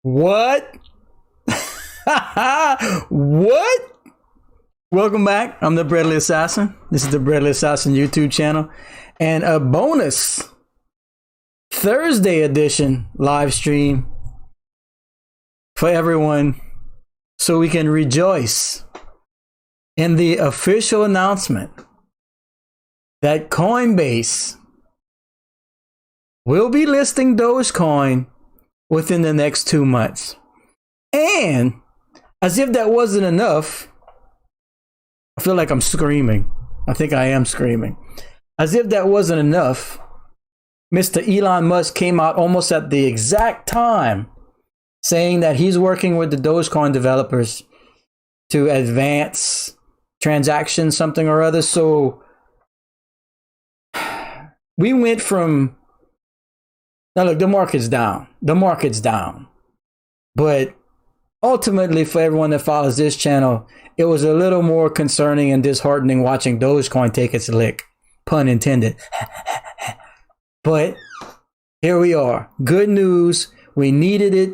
What? What? Welcome back. I'm the Breadly Assassin. This is the Breadly Assassin YouTube channel. And a bonus Thursday edition live stream for everyone so we can rejoice in the official announcement that Coinbase will be listing Dogecoin within the next 2 months. And as if that wasn't enough, I feel like I'm screaming. I think I am screaming. As if that wasn't enough, Mr. Elon Musk came out almost at the exact time saying that he's working with the Dogecoin developers to advance transactions, something or other. So we went from, now look, the market's down. The market's down. But ultimately, for everyone that follows this channel, it was a little more concerning and disheartening watching Dogecoin take its lick. Pun intended. But here we are. Good news. We needed it.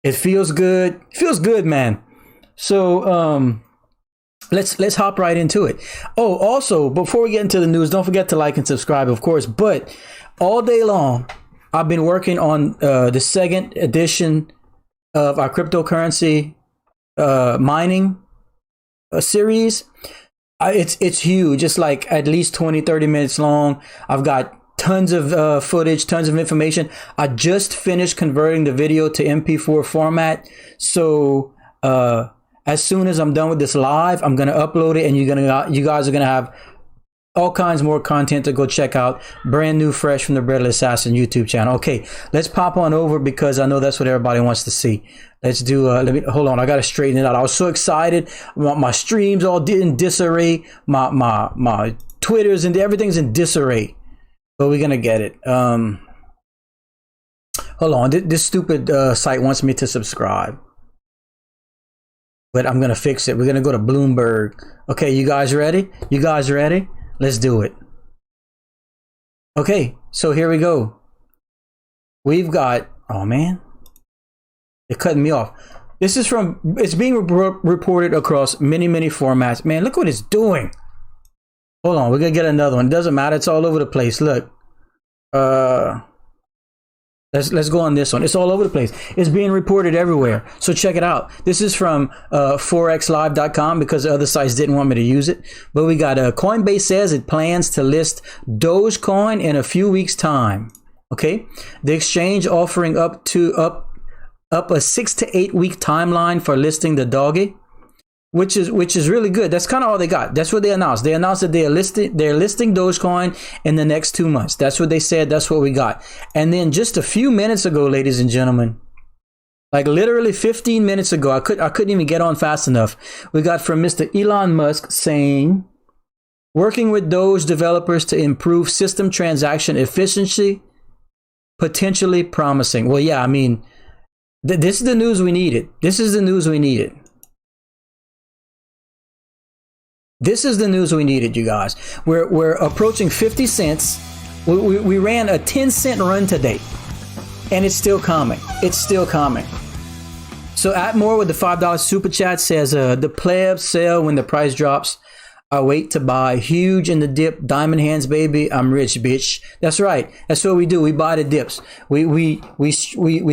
It feels good. It feels good, man. So let's hop right into it. Oh, also, before we get into the news, don't forget to like and subscribe, of course. But all day long, I've been working on the second edition of our cryptocurrency mining series. It's huge. It's like at least 20-30 minutes long. I've got tons of footage, tons of information. I just finished converting the video to MP4 format. So as soon as I'm done with this live, I'm gonna upload it, and you guys are gonna have all kinds more content to go check out. Brand new, fresh from the Breadly Assassin YouTube channel. Okay, let's pop on over because I know that's what everybody wants to see. Let's do, hold on, I gotta straighten it out. I was so excited. My streams all in disarray. My Twitters and everything's in disarray. But we're gonna get it. Hold on, this stupid site wants me to subscribe. But I'm gonna fix it. We're gonna go to Bloomberg. Okay, you guys ready? You guys ready? Let's do it. Okay, so here we go. We've got, oh man, they're cutting me off. This is from, it's being reported across many formats. Man, look what it's doing. Hold on, we're gonna get another one. It doesn't matter, it's all over the place. Look, let's go on this one. It's all over the place. It's being reported everywhere. So check it out. This is from forexlive.com because the other sites didn't want me to use it. But we got Coinbase says it plans to list Dogecoin in a few weeks' time. Okay, the exchange offering up a 6 to 8 week timeline for listing the Doge, which is really good. That's kind of all they got. That's what they announced. They announced that they're listing Dogecoin in the next 2 months. That's what they said. That's what we got. And then just a few minutes ago, ladies and gentlemen, like literally 15 minutes ago, I couldn't even get on fast enough. We got from Mr. Elon Musk saying, working with Doge developers to improve system transaction efficiency, potentially promising. Well, yeah, I mean, this is the news we needed. This is the news we needed. This is the news we needed, you guys. We're approaching 50 cents. We ran a 10-cent run today, and it's still coming. It's still coming. So Atmore with the $5 super chat says, the plebs sell when the price drops. I wait to buy huge in the dip, diamond hands, baby. I'm rich, bitch. That's right. That's what we do. We buy the dips. We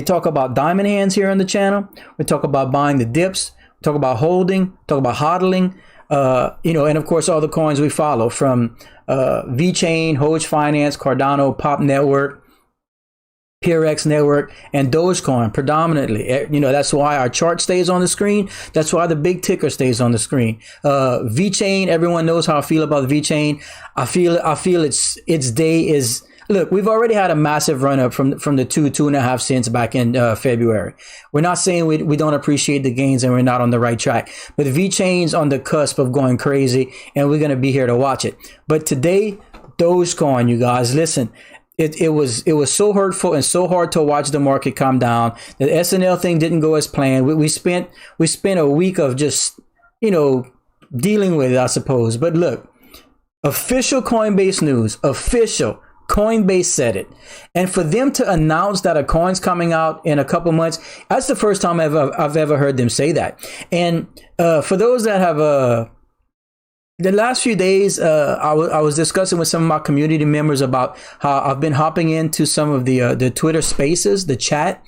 talk about diamond hands here on the channel. We talk about buying the dips. We talk about holding. Talk about hodling. And of course all the coins we follow from VeChain, Hoge Finance, Cardano, Pop Network, PRX Network, and Dogecoin predominantly. That's why our chart stays on the screen. That's why the big ticker stays on the screen. VeChain, everyone knows how I feel about VeChain. I feel its day is. Look, we've already had a massive run up from the 2.5 cents back in February. We're not saying we don't appreciate the gains and we're not on the right track, but VeChain's on the cusp of going crazy, and we're going to be here to watch it. But today, Dogecoin, you guys, listen. It was so hurtful and so hard to watch the market come down. The SNL thing didn't go as planned. We spent a week of just dealing with it, I suppose. But look, official Coinbase news, official Coinbase said it, and for them to announce that a coin's coming out in a couple months, that's the first time I've ever heard them say that. And for those that have the last few days, I was discussing with some of my community members about how I've been hopping into some of the Twitter Spaces, the chat,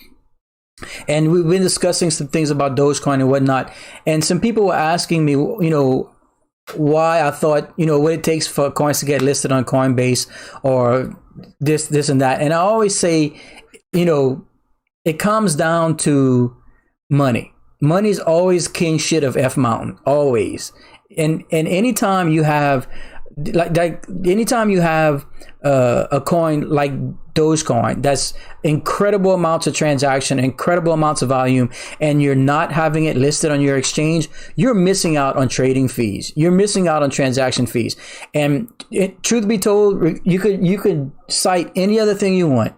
and we've been discussing some things about Dogecoin and whatnot. And some people were asking me, why I thought, what it takes for coins to get listed on Coinbase or this and that. And I always say, it comes down to money. Money's always king shit of F Mountain, always. And anytime you have anytime you have a coin like Dogecoin, that's incredible amounts of transaction, incredible amounts of volume, and you're not having it listed on your exchange, you're missing out on trading fees. You're missing out on transaction fees. And truth be told, you could cite any other thing you want.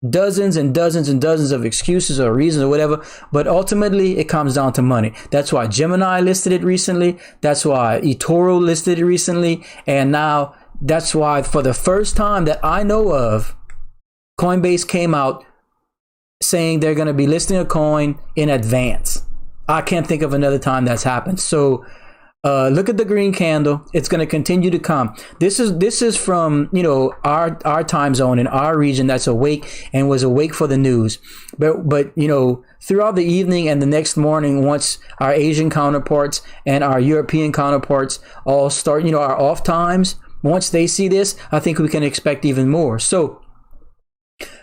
Dozens and dozens and dozens of excuses or reasons or whatever, but ultimately it comes down to money. That's why Gemini listed it recently. That's why eToro listed it recently. And now that's why for the first time that I know of, Coinbase came out saying they're going to be listing a coin in advance. I can't think of another time that's happened. So look at the green candle. It's going to continue to come. This is from our time zone in our region that's awake and was awake for the news. But throughout the evening and the next morning, once our Asian counterparts and our European counterparts all start, our off times, once they see this, I think we can expect even more. So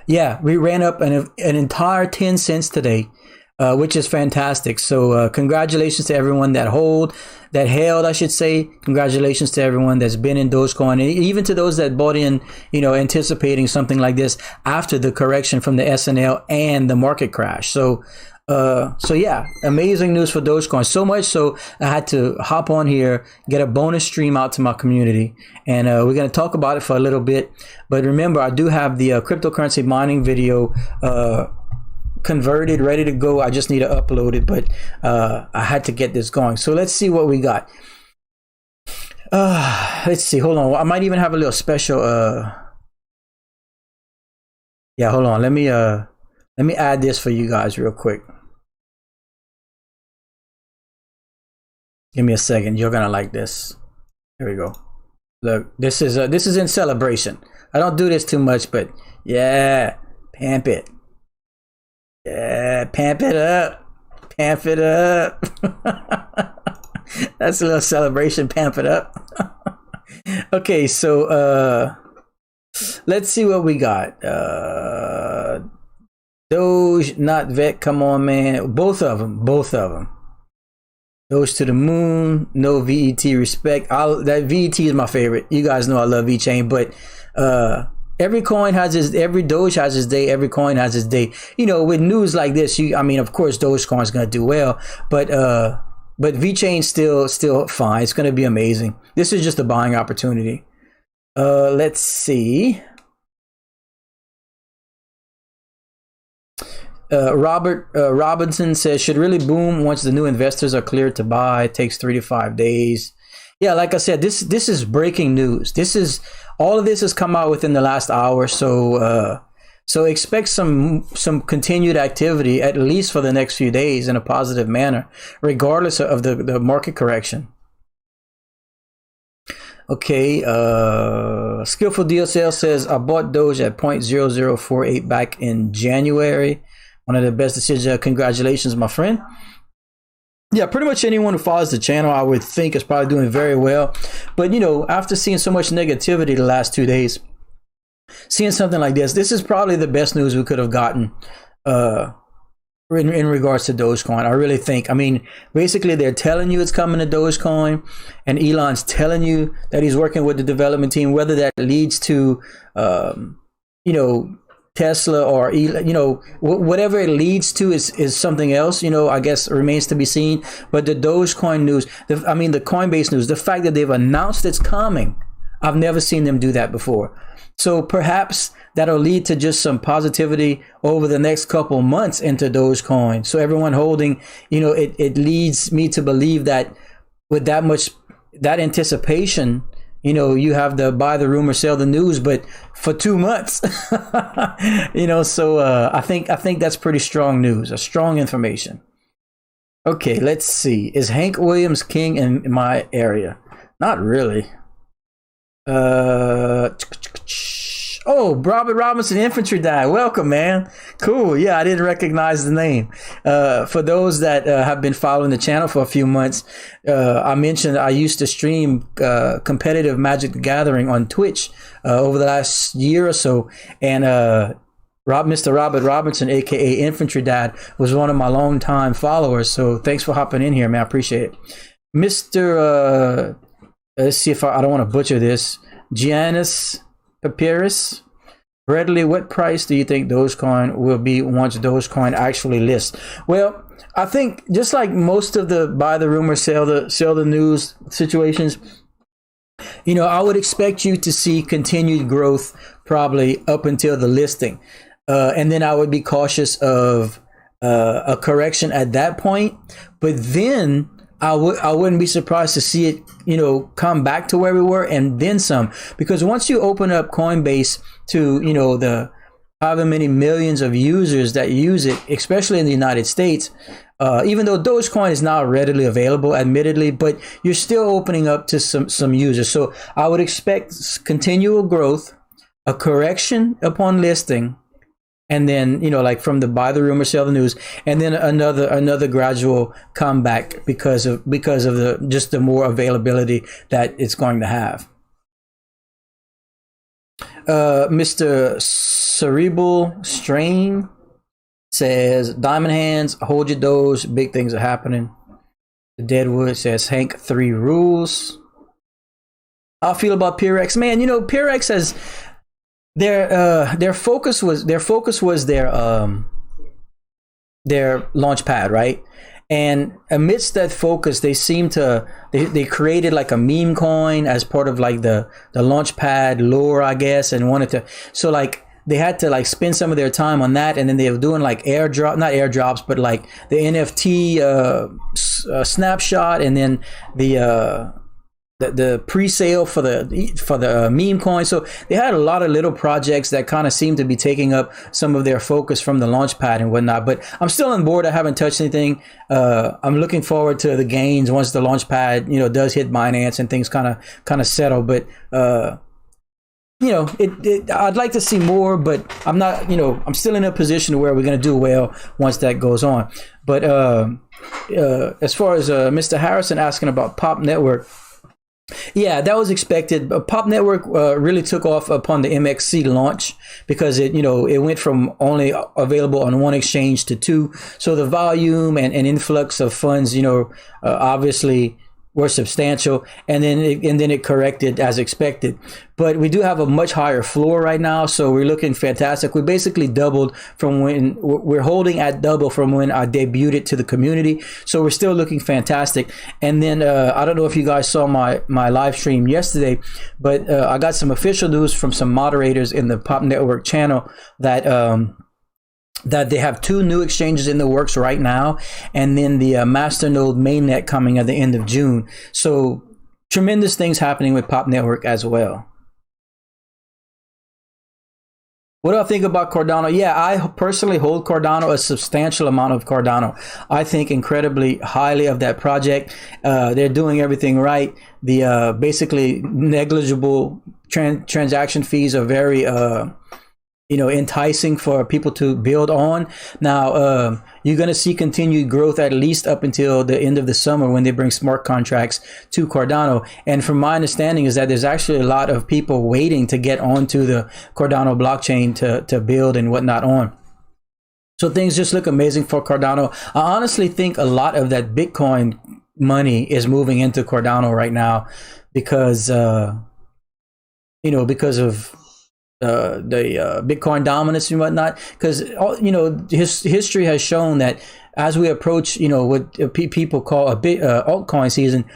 yeah, we ran up an entire 10 cents today. Which is fantastic. So congratulations to everyone that held, I should say. Congratulations to everyone that's been in Dogecoin, and even to those that bought in, anticipating something like this after the correction from the SNL and the market crash. So yeah, amazing news for Dogecoin. So much so I had to hop on here, get a bonus stream out to my community, and we're going to talk about it for a little bit. But remember, I do have the cryptocurrency mining video converted, ready to go. I just need to upload it, but I had to get this going. So let's see what we got. Let's see. Hold on. I might even have a little special. Yeah, hold on. Let me add this for you guys real quick. Give me a second. You're gonna like this. Here we go. Look, this is in celebration. I don't do this too much, but yeah, pamp it. Yeah, pamp it up. Pamp it up. That's a little celebration. Pamp it up. Okay, so let's see what we got. Doge, not Vet. Come on, man. Both of them. Doge to the moon. No VET respect. That VET is my favorite. You guys know I love VeChain, but every coin has every Doge has its day. Every coin has its day. With news like this, of course, Dogecoin is going to do well, but VeChain still fine. It's going to be amazing. This is just a buying opportunity. Let's see. Robert Robinson says, should really boom once the new investors are cleared to buy. It takes 3 to 5 days. Yeah, like I said, this is breaking news. All of this has come out within the last hour, so expect some continued activity at least for the next few days in a positive manner, regardless of the market correction. Okay, Skillful DSL says, I bought Doge at 0.0048 back in January. One of the best decisions. Congratulations, my friend. Yeah, pretty much anyone who follows the channel, I would think, is probably doing very well. But, you know, after seeing so much negativity the last 2 days, seeing something like this is probably the best news we could have gotten in regards to Dogecoin. I really think. I mean, basically, they're telling you it's coming to Dogecoin, and Elon's telling you that he's working with the development team. Whether that leads to, you know, Tesla or, you know, whatever it leads to is something else, you know, I guess remains to be seen. But the Dogecoin news, the Coinbase news, the fact that they've announced it's coming, I've never seen them do that before. So perhaps that'll lead to just some positivity over the next couple months into Dogecoin. So everyone holding, you know, it leads me to believe that with that anticipation, you know, you have the buy the rumor, sell the news, but for 2 months, you know, so I think that's pretty strong news, a strong information. Okay, let's see. Is Hank Williams king in my area? Not really. Oh, Robert Robinson Infantry died. Welcome, man. Cool. Yeah, I didn't recognize the name. For those that have been following the channel for a few months, I mentioned I used to stream competitive Magic the Gathering on Twitch over the last year or so, and Mr. Robert Robinson, aka Infantry Dad, was one of my longtime followers. So thanks for hopping in here, man. I appreciate it. Mr. Let's see if I don't want to butcher this. Giannis Papyrus. Bradley, what price do you think Dogecoin will be once Dogecoin actually lists? Well, I think just like most of the buy the rumor, sell the news situations, you know, I would expect you to see continued growth probably up until the listing. And then I would be cautious of a correction at that point. But then I wouldn't be surprised to see it, you know, come back to where we were and then some. Because once you open up Coinbase to, you know, the however many millions of users that use it, especially in the United States, even though Dogecoin is now readily available, admittedly, but you're still opening up to some users. So I would expect continual growth, a correction upon listing, and then, you know, like from the buy the rumor, sell the news, and then another gradual comeback because of the just the more availability that it's going to have. Mr. Cerebral Strain says, Diamond Hands, hold your Doge, big things are happening. The Deadwood says, Hank 3 rules. How I feel about Pyrex, man. You know, Pyrex has their focus was their launch pad, right? And amidst that focus, they they created like a meme coin as part of like the launch pad lore, I guess, and wanted to, so like they had to like spend some of their time on that, and then they were doing like not airdrops, but like the NFT snapshot, and then the pre-sale for the meme coin. So they had a lot of little projects that kind of seemed to be taking up some of their focus from the launch pad and whatnot. But I'm still on board. I haven't touched anything. I'm looking forward to the gains once the launch pad, you know, does hit Binance and things kind of settle. But you know, I'd like to see more, but I'm not, you know, I'm still in a position where we're going to do well once that goes on. But as far as Mr. Harrison asking about Pop Network, yeah, that was expected. Pop Network really took off upon the MXC launch because it went from only available on one exchange to two. So the volume and influx of funds, obviously were substantial, and then it corrected as expected. But we do have a much higher floor right now, so we're looking fantastic. We basically doubled from when we're holding at double from when I debuted it to the community. So we're still looking fantastic. And then I don't know if you guys saw my live stream yesterday, but I got some official news from some moderators in the Pop Network channel that they have 2 new exchanges in the works right now, and then the masternode mainnet coming at the end of June. So tremendous things happening with Pop Network as well. What do I think about Cardano? Yeah, I personally hold Cardano, a substantial amount of Cardano. I think incredibly highly of that project. They're doing everything right. The basically negligible transaction fees are very enticing for people to build on. Now, you're going to see continued growth at least up until the end of the summer when they bring smart contracts to Cardano. And from my understanding is that there's actually a lot of people waiting to get onto the Cardano blockchain to build and whatnot on. So things just look amazing for Cardano. I honestly think a lot of that Bitcoin money is moving into Cardano right now because, because of the Bitcoin dominance and whatnot, because history has shown that as we approach what people call a bit altcoin season,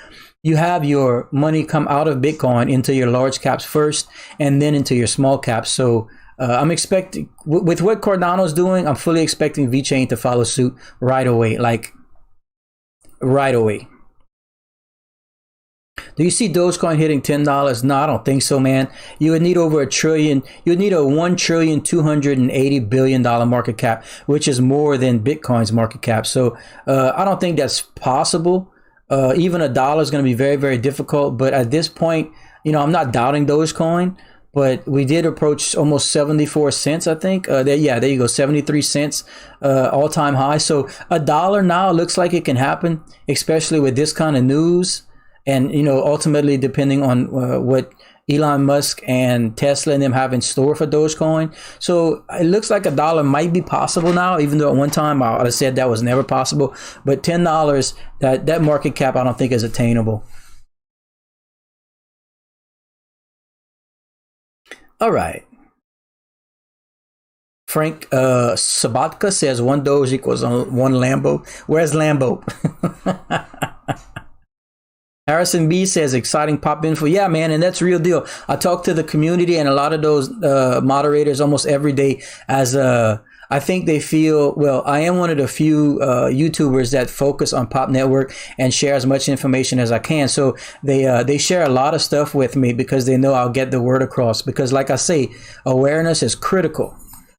you have your money come out of Bitcoin into your large caps first and then into your small caps. So I'm expecting with what Cardano's doing, I'm fully expecting VeChain to follow suit right away, like right away. Do you see Dogecoin hitting $10? No, I don't think so, man. You would need over $1 trillion. You would need a $1,280 billion market cap, which is more than Bitcoin's market cap. So I don't think that's possible. Even $1 is going to be very, very difficult. But at this point, I'm not doubting Dogecoin. But we did approach almost 74 cents, I think. There you go, 73 cents, all-time high. So $1 now looks like it can happen, especially with this kind of news. And, ultimately, depending on what Elon Musk and Tesla and them have in store for Dogecoin. So it looks like $1 might be possible now, even though at one time I would have said that was never possible. But $10, that market cap, I don't think is attainable. All right. Frank Sabatka says 1 Doge equals 1 Lambo. Where's Lambo? Harrison B says exciting pop info. Yeah, man, and that's real deal. I talk to the community and a lot of those moderators almost every day as I think they feel, well, I am one of the few YouTubers that focus on Pop Network and share as much information as I can. So they share a lot of stuff with me because they know I'll get the word across. Because like I say, awareness is critical.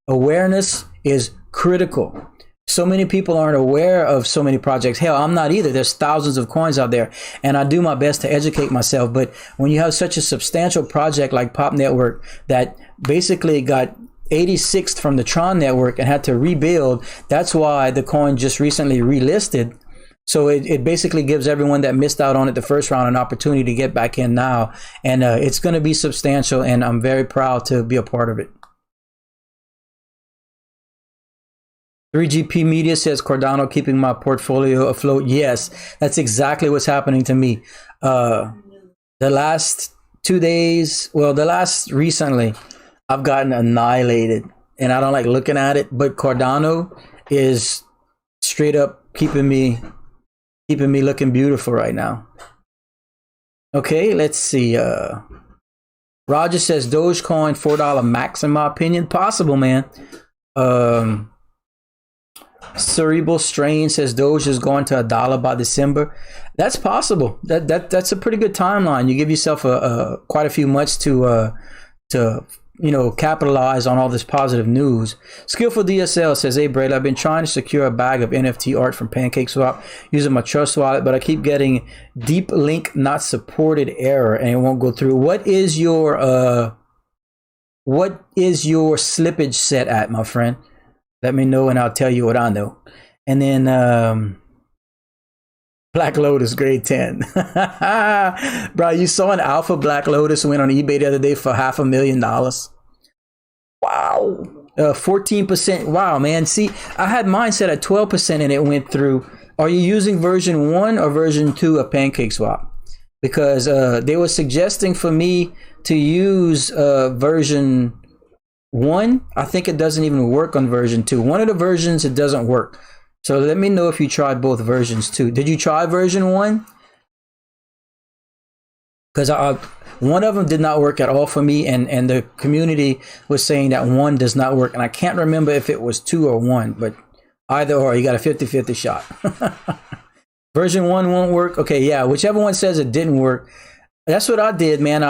Awareness is critical. So many people aren't aware of so many projects. Hell, I'm not either. There's thousands of coins out there, and I do my best to educate myself. But when you have such a substantial project like Pop Network that basically got 86th from the Tron network and had to rebuild, that's why the coin just recently relisted. So it basically gives everyone that missed out on it the first round an opportunity to get back in now. And it's going to be substantial, and I'm very proud to be a part of it. 3GP Media says Cardano keeping my portfolio afloat. Yes, that's exactly what's happening to me. The last 2 days, recently, I've gotten annihilated, and I don't like looking at it. But Cardano is straight up keeping me looking beautiful right now. Okay, let's see. Roger says Dogecoin $4 max in my opinion. Possible, man. Cerebral Strain says Doge is going to $1 by December. That's possible. That's a pretty good timeline. You give yourself quite a few months to capitalize on all this positive news. Skillful DSL says, hey Brad, I've been trying to secure a bag of NFT art from PancakeSwap using my Trust wallet, but I keep getting deep link not supported error and it won't go through. What is your slippage set at, my friend? Let me know and I'll tell you what I know. And then Black Lotus grade 10. Bro, you saw an alpha Black Lotus went on eBay the other day for $500,000. Wow. 14%. Wow, man. See, I had mine set at 12% and it went through. Are you using version 1 or version 2 of PancakeSwap? Because they were suggesting for me to use version 1. I think it doesn't even work on version 2. One of the versions, it doesn't work. So let me know if you tried both versions too. Did you try version 1? Because one of them did not work at all for me, and the community was saying that 1 does not work. And I can't remember if it was 2 or 1, but either or, you got a 50-50 shot. Version 1 won't work. Okay, yeah, whichever one says it didn't work. That's what I did, man.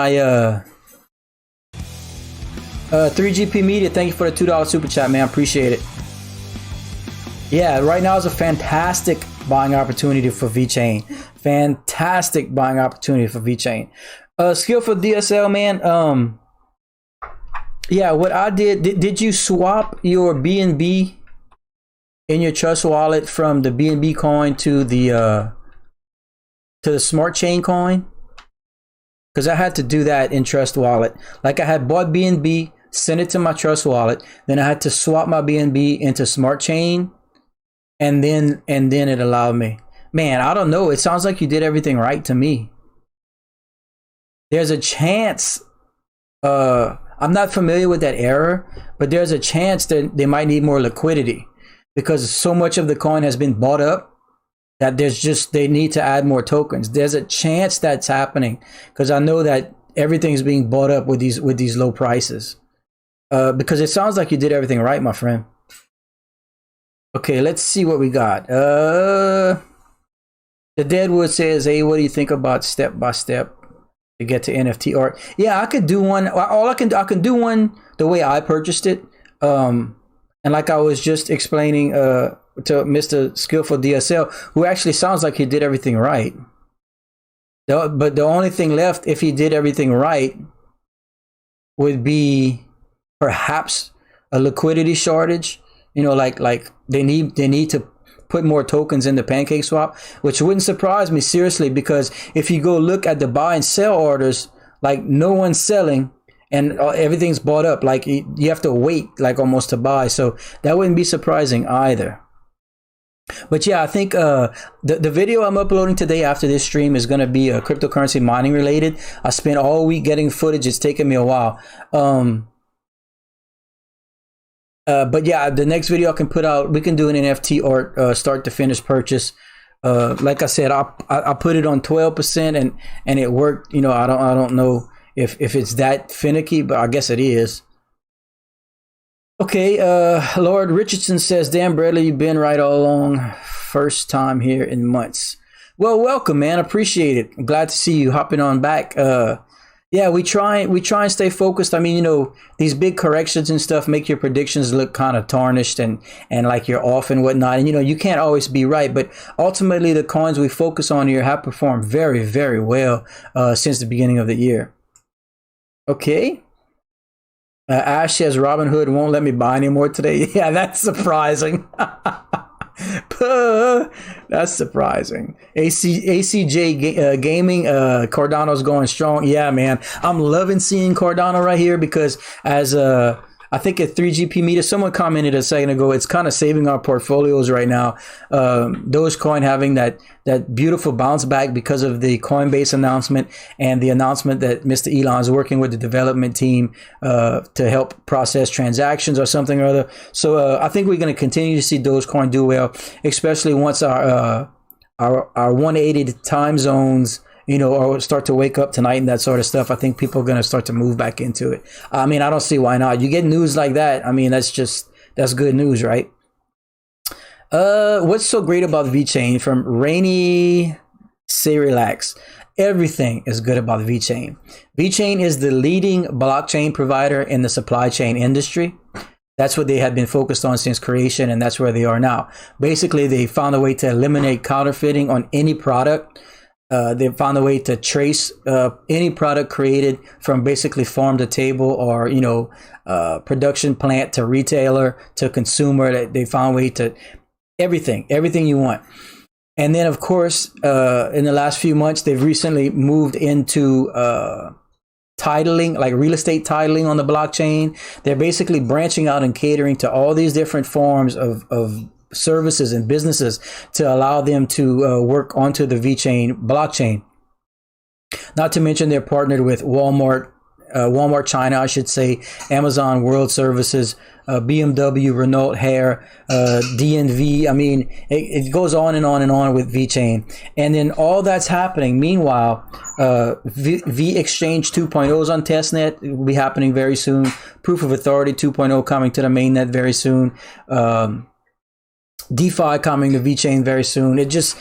3GP Media, thank you for the $2 super chat, man. Appreciate it. Yeah, right now is a fantastic buying opportunity for VeChain. Fantastic buying opportunity for VeChain. Skillful DSL, man. Yeah, what I did you swap your BNB in your Trust wallet from the BNB coin to the Smart Chain coin? Because I had to do that in Trust wallet. Like I had bought BNB, sent it to my Trust wallet, then I had to swap my BNB into Smart Chain, and then it allowed me. Man, I don't know. It sounds like you did everything right to me. There's a chance. I'm not familiar with that error, but there's a chance that they might need more liquidity because so much of the coin has been bought up that they need to add more tokens. There's a chance that's happening because I know that everything's being bought up with these low prices. Because it sounds like you did everything right, my friend. Okay, let's see what we got. The Deadwood says, hey, what do you think about step by step to get to NFT art? Yeah, I could do one. I can do one the way I purchased it. And like I was just explaining to Mr. Skillful DSL, who actually sounds like he did everything right. But the only thing left, if he did everything right, would be perhaps a liquidity shortage. You know, like they need to put more tokens in the PancakeSwap, which wouldn't surprise me seriously, because if you go look at the buy and sell orders, like no one's selling and everything's bought up. Like you have to wait like almost to buy. So that wouldn't be surprising either. But yeah, I think the video I'm uploading today after this stream is going to be cryptocurrency mining related. I spent all week getting footage. It's taken me a while. But yeah, the next video I can put out, we can do an NFT art start to finish purchase. Like I said, I put it on 12% and it worked. You know, I don't know if it's that finicky, but I guess it is. Okay, Lord Richardson says, damn, Bradley, you've been right all along. First time here in months. Well, welcome, man. Appreciate it. I'm glad to see you hopping on back. Yeah, we try and stay focused. I mean, you know, these big corrections and stuff make your predictions look kind of tarnished and like you're off and whatnot. And, you know, you can't always be right. But ultimately, the coins we focus on here have performed very, very well since the beginning of the year. Okay. Ash says Robinhood won't let me buy anymore today. Yeah, that's surprising. That's surprising. ACJ Gaming, Cardano's going strong. Yeah, man, I'm loving seeing Cardano right here because as I think at 3GP Media, someone commented a second ago, it's kind of saving our portfolios right now. Dogecoin having that beautiful bounce back because of the Coinbase announcement and the announcement that Mr. Elon is working with the development team to help process transactions or something or other. So I think we're going to continue to see Dogecoin do well, especially once our 180 time zones, you know, or start to wake up tonight and that sort of stuff. I think people are going to start to move back into it. I mean, I don't see why not. You get news like that. I mean, that's good news, right? What's so great about VeChain? From Rainy Say Relax. Everything is good about VeChain. VeChain is the leading blockchain provider in the supply chain industry. That's what they had been focused on since creation, and that's where they are now. Basically, they found a way to eliminate counterfeiting on any product. They found a way to trace any product created from basically farm to table or, you know, production plant to retailer to consumer. They found a way to everything you want. And then, of course, in the last few months, they've recently moved into titling, like real estate titling on the blockchain. They're basically branching out and catering to all these different forms of services and businesses to allow them to work onto the VeChain blockchain. Not to mention they're partnered with Walmart China, I should say, Amazon World Services, BMW, Renault Hair, DNV. I mean, it goes on and on and on with VeChain. And then all that's happening. Meanwhile, V Exchange 2.0 is on testnet. It will be happening very soon. Proof of Authority 2.0 coming to the mainnet very soon. DeFi coming to VeChain very soon. It's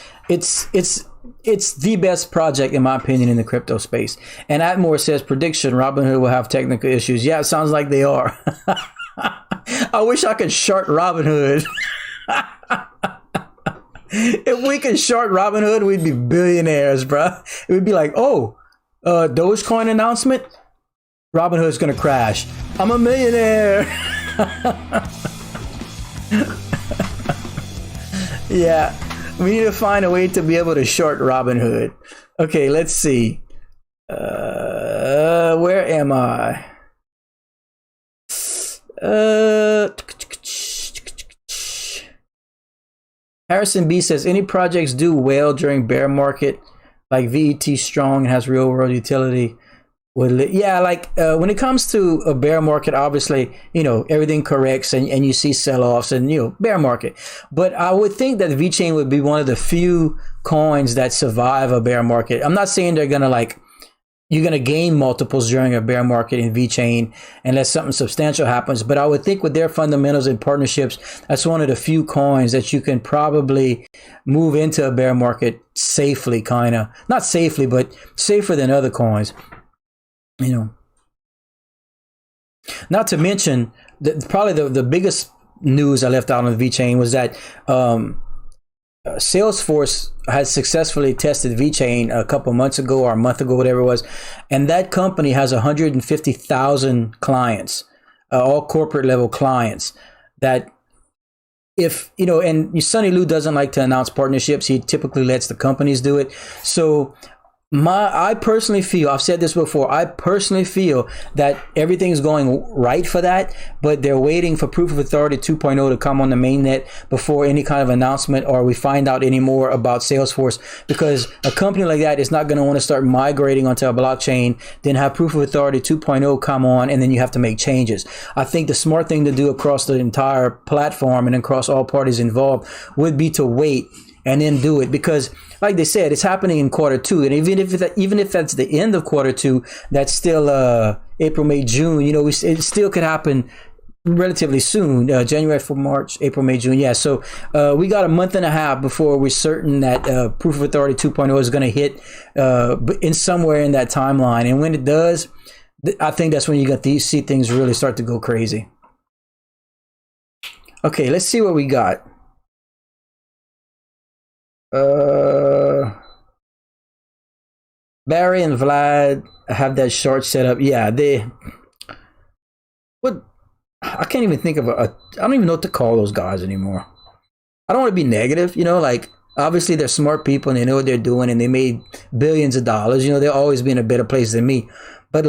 it's the best project in my opinion in the crypto space. And Atmore says prediction: Robinhood will have technical issues. Yeah, it sounds like they are. I wish I could short Robinhood. If we could short Robinhood, we'd be billionaires, bro. It would be like, oh, Dogecoin announcement, Robinhood's gonna crash. I'm a millionaire. Yeah, we need to find a way to be able to short Robinhood. Okay, let's see. Where am I? Harrison B says, any projects do well during bear market, like VET strong and has real world utility. Yeah, like when it comes to a bear market, obviously, everything corrects and you see sell-offs and, bear market. But I would think that VeChain would be one of the few coins that survive a bear market. I'm not saying they're going to you're going to gain multiples during a bear market in VeChain unless something substantial happens. But I would think with their fundamentals and partnerships, that's one of the few coins that you can probably move into a bear market safely, kind of. Not safely, but safer than other coins. Not to mention, probably the biggest news I left out on the VeChain was that Salesforce has successfully tested VeChain a couple months ago or a month ago, whatever it was, and that company has 150,000 clients, all corporate level clients. That if and Sonny Liu doesn't like to announce partnerships; he typically lets the companies do it. So I personally feel, I've said this before, I personally feel that everything's going right for that, but they're waiting for Proof of Authority 2.0 to come on the mainnet before any kind of announcement or we find out any more about Salesforce, because a company like that is not going to want to start migrating onto a blockchain, then have Proof of Authority 2.0 come on, and then you have to make changes. I think the smart thing to do across the entire platform and across all parties involved would be to wait and then do it, because like they said, it's happening in Q2, and even if that's the end of Q2, that's still April, May, June. It still could happen relatively soon. January, February, March, April, May, June. Yeah, so we got a month and a half before we're certain that Proof of Authority 2.0 is going to hit in somewhere in that timeline, and when it does, I think that's when you got these see things really start to go crazy. Okay, let's see what we got. Barry and Vlad have that short setup. Yeah, I can't even think of I don't even know what to call those guys anymore. I don't want to be negative, obviously they're smart people and they know what they're doing and they made billions of dollars. They'll always be in a better place than me. But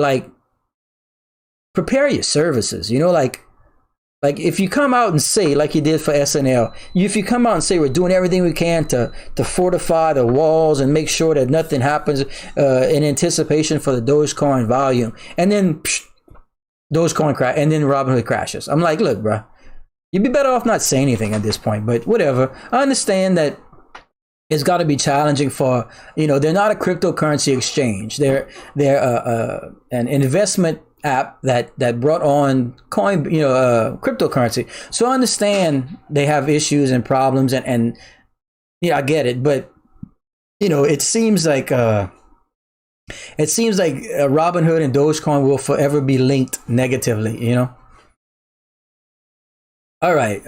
prepare your services, like if you come out and say, like you did for SNL, if you come out and say we're doing everything we can to fortify the walls and make sure that nothing happens in anticipation for the Dogecoin volume, and then Dogecoin crash, and then Robinhood crashes. I'm like, look, bro, you'd be better off not saying anything at this point. But whatever. I understand that it's got to be challenging for, they're not a cryptocurrency exchange. They're an investment app that brought on cryptocurrency. So I understand they have issues and problems and I get it, but it seems like Robinhood and Dogecoin will forever be linked negatively, All right,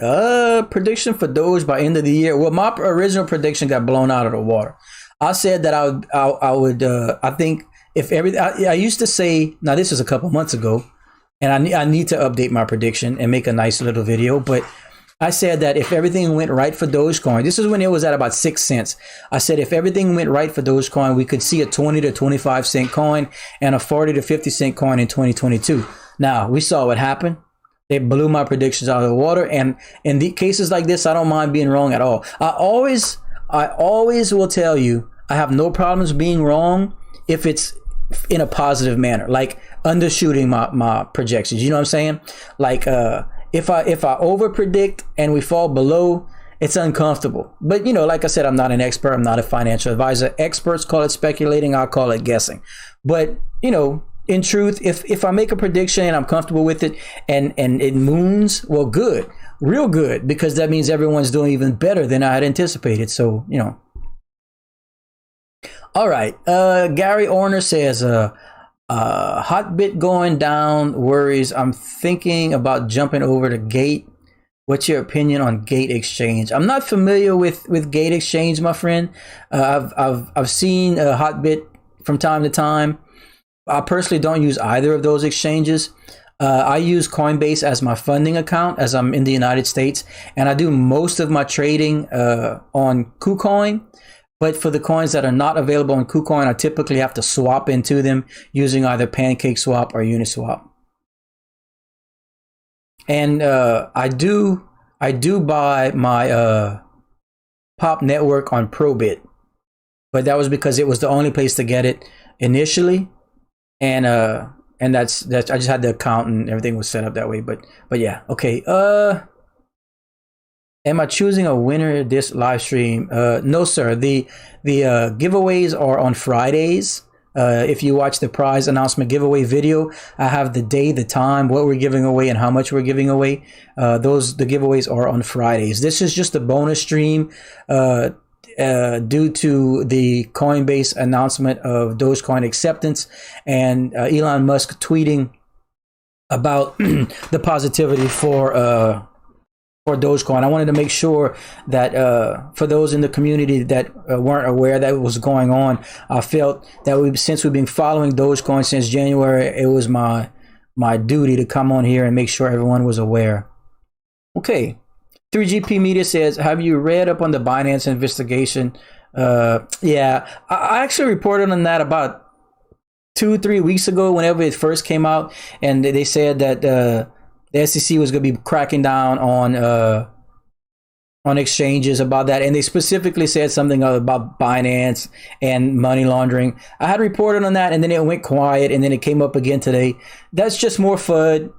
prediction for Doge by end of the year. Well, my original prediction got blown out of the water. I said that I think if I used to say, now this was a couple months ago, and I need to update my prediction and make a nice little video, but I said that if everything went right for Dogecoin, this is when it was at about 6 cents. I said if everything went right for Dogecoin, we could see a 20 to 25 cent coin and a 40 to 50 cent coin in 2022. Now, we saw what happened. They blew my predictions out of the water, and in the cases like this, I don't mind being wrong at all. I always will tell you, I have no problems being wrong if it's in a positive manner, like undershooting my projections. You know what I'm saying? Like if I over predict and we fall below, it's uncomfortable. But like I said, I'm not an expert. I'm not a financial advisor. Experts call it speculating. I call it guessing. But in truth, if I make a prediction and I'm comfortable with it and it moons, well, good, real good, because that means everyone's doing even better than I had anticipated. So All right. Gary Orner says, hot bit going down worries. I'm thinking about jumping over to Gate. What's your opinion on Gate Exchange? I'm not familiar with Gate Exchange, my friend. I've seen hot bit from time to time. I personally don't use either of those exchanges. I use Coinbase as my funding account as I'm in the United States, and I do most of my trading on KuCoin. But for the coins that are not available on KuCoin, I typically have to swap into them using either PancakeSwap or Uniswap. And I do buy my Pop network on Probit, but that was because it was the only place to get it initially, and that's I just had the account and everything was set up that way. But yeah, okay. Am I choosing a winner this live stream? No, sir. The giveaways are on Fridays. If you watch the prize announcement giveaway video, I have the day, the time, what we're giving away, and how much we're giving away. The giveaways are on Fridays. This is just a bonus stream due to the Coinbase announcement of Dogecoin acceptance and Elon Musk tweeting about the positivity for Dogecoin. I wanted to make sure that for those in the community that weren't aware that it was going on, I felt that since we've been following Dogecoin since January, it was my duty to come on here and make sure everyone was aware. Okay, 3GP Media says, have you read up on the Binance investigation? Yeah, I actually reported on that about 2-3 weeks ago whenever it first came out, and they said that the SEC was going to be cracking down on exchanges about that, and they specifically said something about Binance and money laundering. I had reported on that, and then it went quiet, and then it came up again today. That's just more FUD.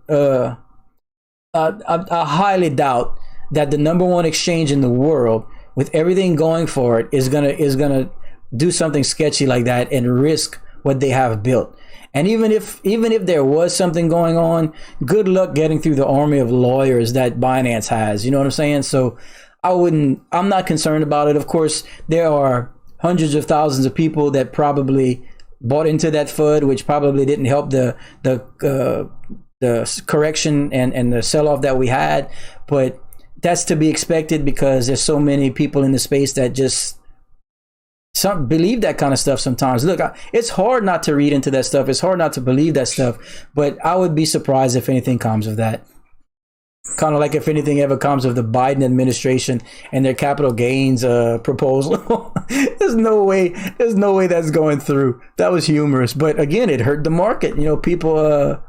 I highly doubt that the number one exchange in the world, with everything going for it, is gonna do something sketchy like that and risk what they have built. And even if there was something going on, good luck getting through the army of lawyers that Binance has. You know what I'm saying? So I'm not concerned about it. Of course, there are hundreds of thousands of people that probably bought into that FUD, which probably didn't help the correction and the sell-off that we had. But that's to be expected because there's so many people in the space that just believe that kind of stuff sometimes. Look, it's hard not to read into that stuff. It's hard not to believe that stuff. But I would be surprised if anything comes of that. Kind of like if anything ever comes of the Biden administration and their capital gains proposal. There's no way that's going through. That was humorous. But again, it hurt the market. You know, people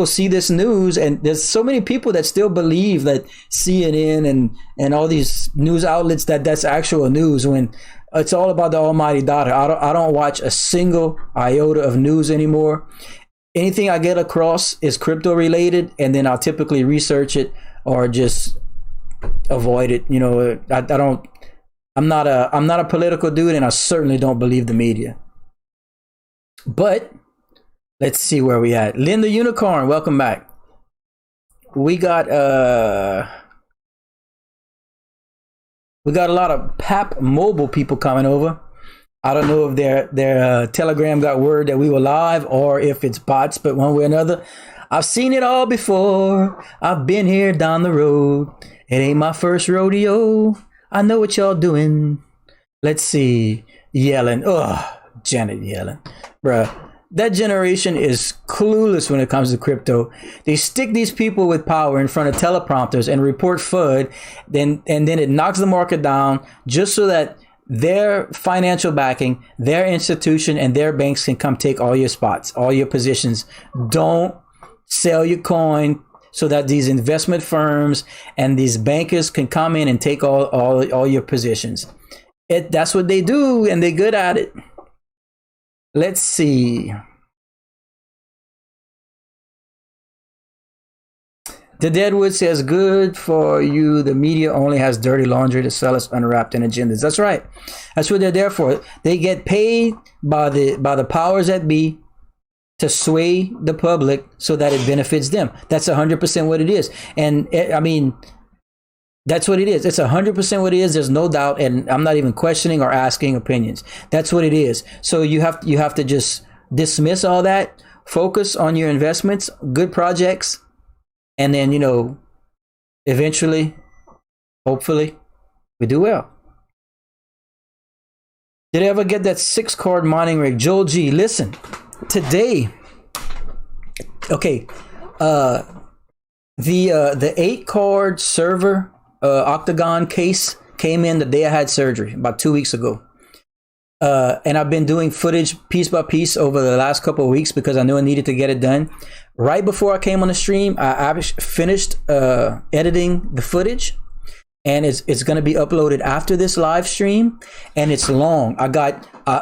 see this news, and there's so many people that still believe that CNN and all these news outlets that's actual news when it's all about the almighty dollar. I don't watch a single iota of news anymore. Anything I get across is crypto related, and then I'll typically research it or just avoid it. You know, I'm not a political dude, and I certainly don't believe the media. But let's see where we at. Linda Unicorn, welcome back. We got a lot of PAP mobile people coming over. I don't know if their Telegram got word that we were live or if it's bots, but one way or another, I've seen it all before. I've been here down the road. It ain't my first rodeo. I know what y'all doing. Let's see. Yellen. Ugh, Janet Yellen. Bruh. That generation is clueless when it comes to crypto. They stick these people with power in front of teleprompters and report FUD, and then it knocks the market down just so that their financial backing, their institution, and their banks can come take all your spots, all your positions. Don't sell your coin so that these investment firms and these bankers can come in and take all your positions. That's what they do, and they're good at it. Let's see. The Deadwood says, good for you. The media only has dirty laundry to sell us unwrapped in agendas. That's right. That's what they're there for. They get paid by the powers that be to sway the public so that it benefits them. That's 100% what it is. And I mean, That's what it is. It's 100% what it is. There's no doubt, and I'm not even questioning or asking opinions. That's what it is. So you have to just dismiss all that, focus on your investments, good projects, and then, you know, eventually, hopefully, we do well. Did I ever get that 6-card mining rig? Joel G, listen, today, okay, the 8-card server Octagon case came in the day I had surgery about 2 weeks ago. And I've been doing footage piece by piece over the last couple of weeks because I knew I needed to get it done. Right before I came on the stream, I finished editing the footage, and it's going to be uploaded after this live stream, and it's long. I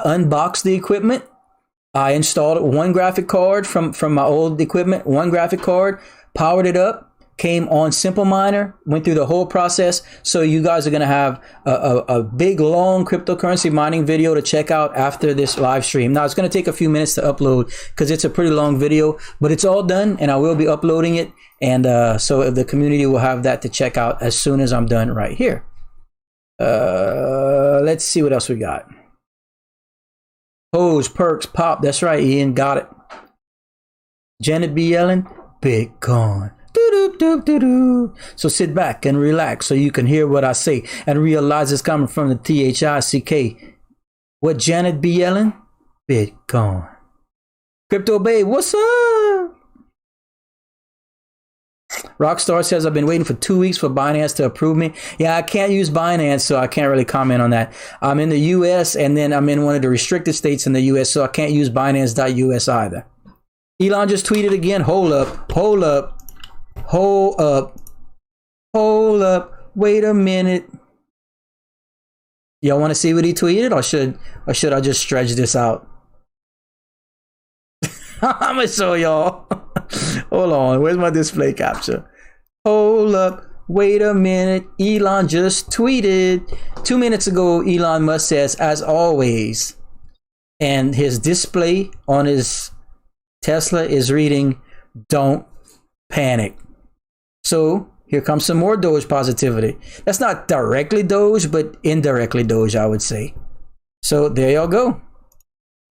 unboxed the equipment. I installed one graphic card from my old equipment, one graphic card, powered it up, came on Simple Miner, went through the whole process. So you guys are going to have a big, long cryptocurrency mining video to check out after this live stream. Now, it's going to take a few minutes to upload because it's a pretty long video, but it's all done, and I will be uploading it. And so the community will have that to check out as soon as I'm done right here. Let's see what else we got. Pose, perks, pop. That's right, Ian. Got it. Janet B. Yellen, Bitcoin. So sit back and relax so you can hear what I say and realize it's coming from the THICK. What Janet be yelling? Bitcoin. Crypto Babe, what's up? Rockstar says, I've been waiting for 2 weeks for Binance to approve me. Yeah, I can't use Binance, so I can't really comment on that. I'm in the US, and then I'm in one of the restricted states in the US, so I can't use Binance.us either. Elon just tweeted again. Hold up. Wait a minute. Y'all want to see what he tweeted, or should I just stretch this out? I'm gonna show y'all. Hold on, where's my display capture? Hold up, wait a minute. Elon just tweeted 2 minutes ago. Elon Musk says, as always, and his display on his Tesla is reading, "Don't panic." So here comes some more Doge positivity. That's not directly Doge, but indirectly Doge, I would say. So there y'all go.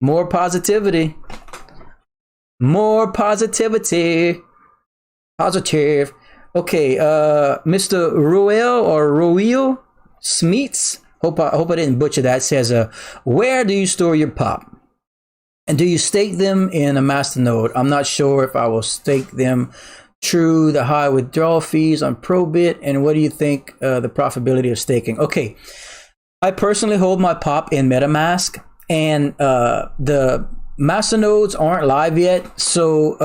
More positivity. More positivity. Positive. Okay, Mr. Roel Smeets, hope I didn't butcher that, says, where do you store your pop? And do you stake them in a masternode? I'm not sure if I will stake them. True, the high withdrawal fees on Probit, and what do you think the profitability of staking? Okay, I personally hold my pop in MetaMask, and the masternodes aren't live yet, so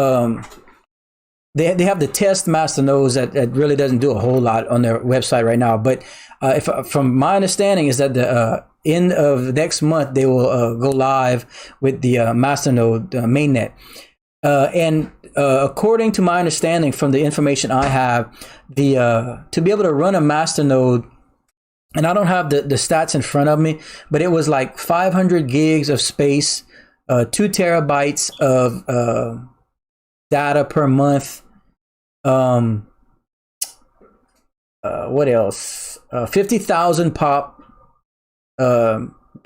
they have the test masternodes that really doesn't do a whole lot on their website right now. But from my understanding is that the end of next month they will go live with the masternode mainnet, and according to my understanding from the information I have, to be able to run a masternode, and I don't have the stats in front of me, but it was like 500 gigs of space, 2 terabytes of data per month. What else? 50,000 pop.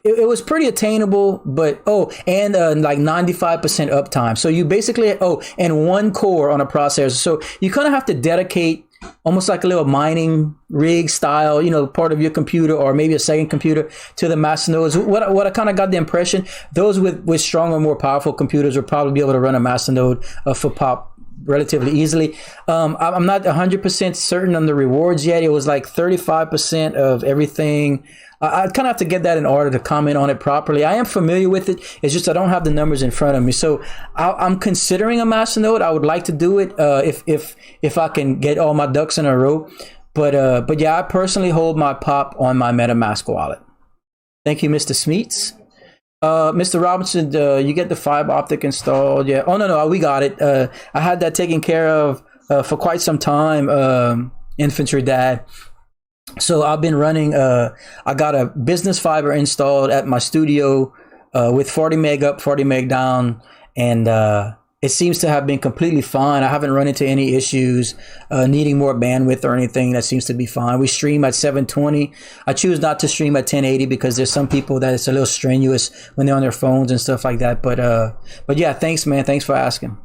It was pretty attainable, but and like 95% uptime. So you basically and 1 core on a processor. So you kind of have to dedicate almost like a little mining rig style, part of your computer or maybe a second computer to the masternodes. What I kind of got the impression, those with stronger, more powerful computers would probably be able to run a masternode for pop relatively easily. I'm not 100% certain on the rewards yet. It was like 35% of everything. I kind of have to get that in order to comment on it properly. I am familiar with it. It's just I don't have the numbers in front of me. So I'm considering a masternode. I would like to do it if I can get all my ducks in a row. But yeah, I personally hold my pop on my MetaMask wallet. Thank you, Mr. Smeets. Mr. Robinson, you get the fiber optic installed? Yeah. Oh no, we got it. I had that taken care of for quite some time. Infantry Dad. So I've been running, I got a business fiber installed at my studio with 40 meg up, 40 meg down. And it seems to have been completely fine. I haven't run into any issues needing more bandwidth or anything. That seems to be fine. We stream at 720. I choose not to stream at 1080 because there's some people that it's a little strenuous when they're on their phones and stuff like that. But yeah, thanks, man. Thanks for asking.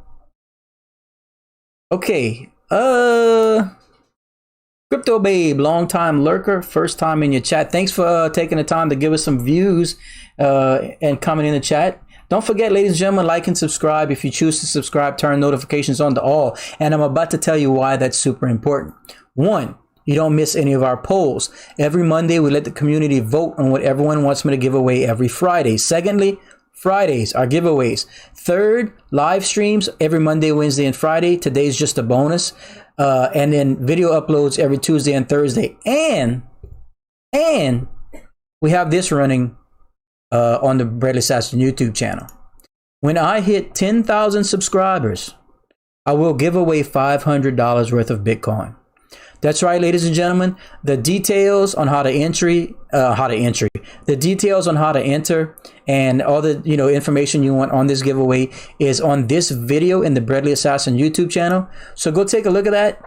Okay. Crypto Babe, long time lurker, first time in your chat. Thanks for taking the time to give us some views and comment in the chat. Don't forget, ladies and gentlemen, like and subscribe. If you choose to subscribe, turn notifications on to all. And I'm about to tell you why that's super important. One, you don't miss any of our polls. Every Monday, we let the community vote on what everyone wants me to give away every Friday. Secondly, Fridays are giveaways. Third, live streams every Monday, Wednesday, and Friday. Today's just a bonus. And then video uploads every Tuesday and Thursday. And we have this running on the Bradley Assassin YouTube channel. When I hit 10,000 subscribers, I will give away $500 worth of Bitcoin. That's right, ladies and gentlemen. The details on how to the details on how to enter and all the information you want on this giveaway is on this video in the Bradley Assassin YouTube channel. So go take a look at that.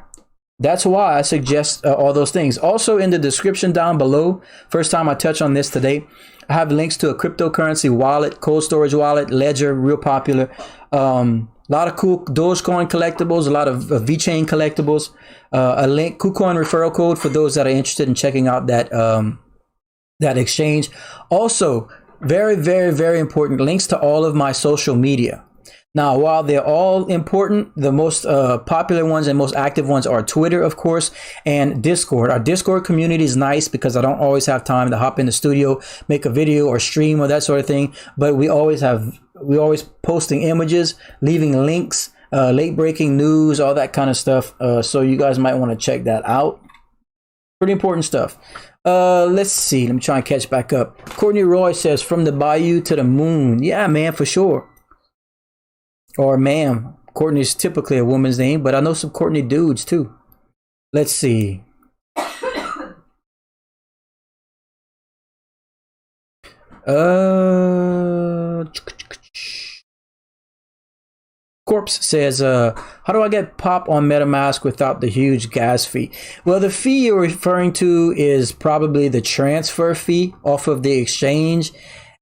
That's why I suggest all those things. Also in the description down below, first time I touch on this today, I have links to a cryptocurrency wallet, cold storage wallet, Ledger, real popular. A lot of cool Dogecoin collectibles, a lot of VeChain collectibles, a link, KuCoin referral code for those that are interested in checking out that that exchange. Also, very, very, very important, links to all of my social media. Now, while they're all important, the most popular ones and most active ones are Twitter, of course, and Discord. Our Discord community is nice because I don't always have time to hop in the studio, make a video or stream or that sort of thing. But we always posting images, leaving links, late breaking news, all that kind of stuff. So you guys might want to check that out. Pretty important stuff. Let's see. Let me try and catch back up. Courtney Roy says, from the bayou to the moon. Yeah, man, for sure. Or ma'am. Courtney is typically a woman's name, but I know some Courtney dudes too. Let's see. Corpse says, how do I get pop on MetaMask without the huge gas fee? Well, the fee you're referring to is probably the transfer fee off of the exchange.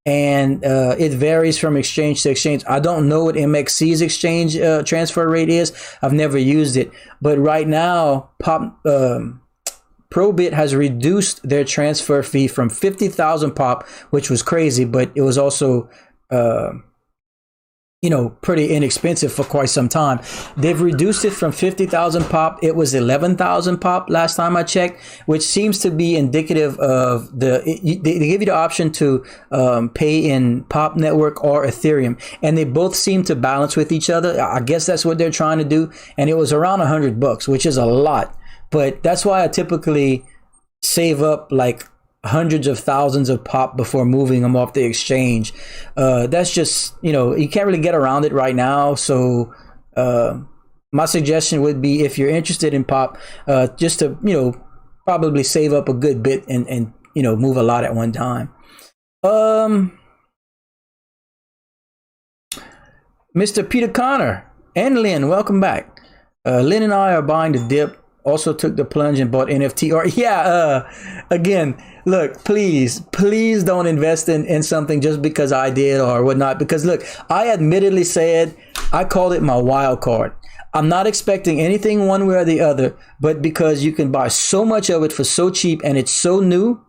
And it varies from exchange to exchange. I don't know what MXC's exchange transfer rate is. I've never used it. But right now, Probit has reduced their transfer fee from 50,000 pop, which was crazy, but it was also pretty inexpensive for quite some time. They've reduced it from 50,000 pop. It was 11,000 pop last time I checked, which seems to be indicative of they give you the option to pay in Pop Network or Ethereum, and they both seem to balance with each other. I guess that's what they're trying to do. And it was around $100, which is a lot, but that's why I typically save up like hundreds of thousands of pop before moving them off the exchange. That's just, you can't really get around it right now. So my suggestion would be, if you're interested in pop, just to, probably save up a good bit and move a lot at one time. Mr. Peter Connor and Lynn, welcome back. Lynn and I are buying the dip. Also took the plunge and bought NFT. Or again, look, please don't invest in something just because I did or whatnot. Because look, I admittedly said I called it my wild card. I'm not expecting anything one way or the other, but because you can buy so much of it for so cheap and it's so new,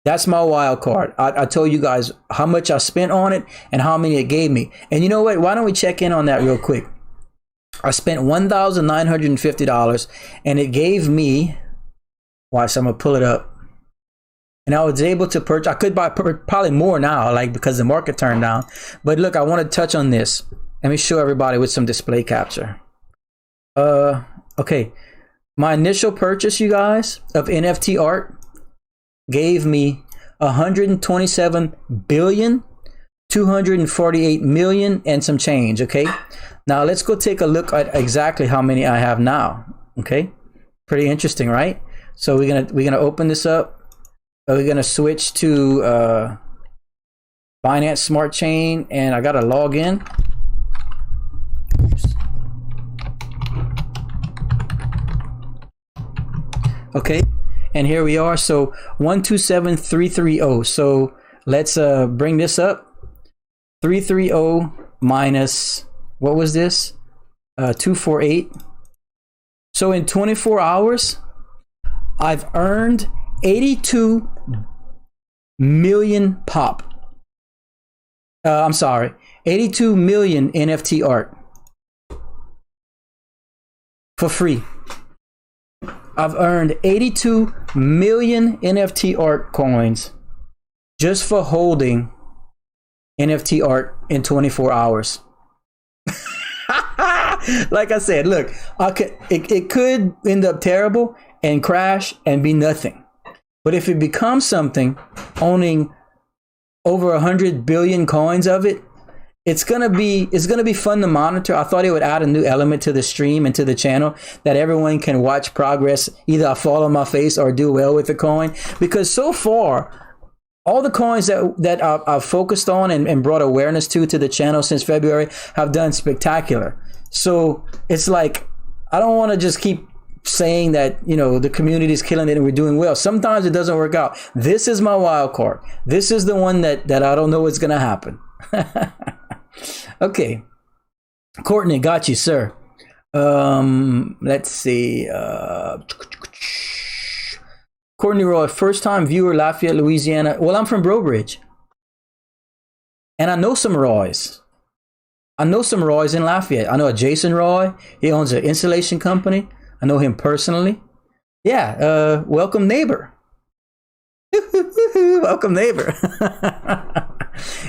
that's my wild card. I told you guys how much I spent on it and how many it gave me. And you know what? Why don't we check in on that real quick? I spent $1,950 and it gave me, watch, I'm gonna pull it up, and I was able to purchase. I could buy probably more now, like, because the market turned down. But look, I want to touch on this. Let me show everybody with some display capture. Okay, my initial purchase, you guys, of NFT art gave me 127 billion 248 million and some change. Okay, now let's go take a look at exactly how many I have now. Okay, pretty interesting, right? So we're gonna open this up. We're gonna switch to Binance Smart Chain, and I gotta log in. Okay, and here we are. So 127330. So let's bring this up. 330 minus, what was this? 248. So in 24 hours, I've earned 82 million pop. I'm sorry, 82 million NFT art for free. I've earned 82 million NFT art coins just for holding NFT art in 24 hours. Like I said, look, it could end up terrible and crash and be nothing. But if it becomes something, owning over 100 billion coins of it, it's gonna be fun to monitor. I thought it would add a new element to the stream and to the channel that everyone can watch progress. Either I fall on my face or do well with the coin, because so far all the coins that I've focused on and brought awareness to the channel since February have done spectacular. So it's like, I don't want to just keep saying that, you know, the community is killing it and we're doing well. Sometimes it doesn't work out. This is my wild card. This is the one that I don't know what's going to happen. Okay. Courtney, got you, sir. Let's see. Courtney Roy, first time viewer, Lafayette, Louisiana. Well, I'm from Brobridge. And I know some Roys. I know some Roys in Lafayette. I know a Jason Roy. He owns an insulation company. I know him personally. Yeah, welcome neighbor. Welcome neighbor.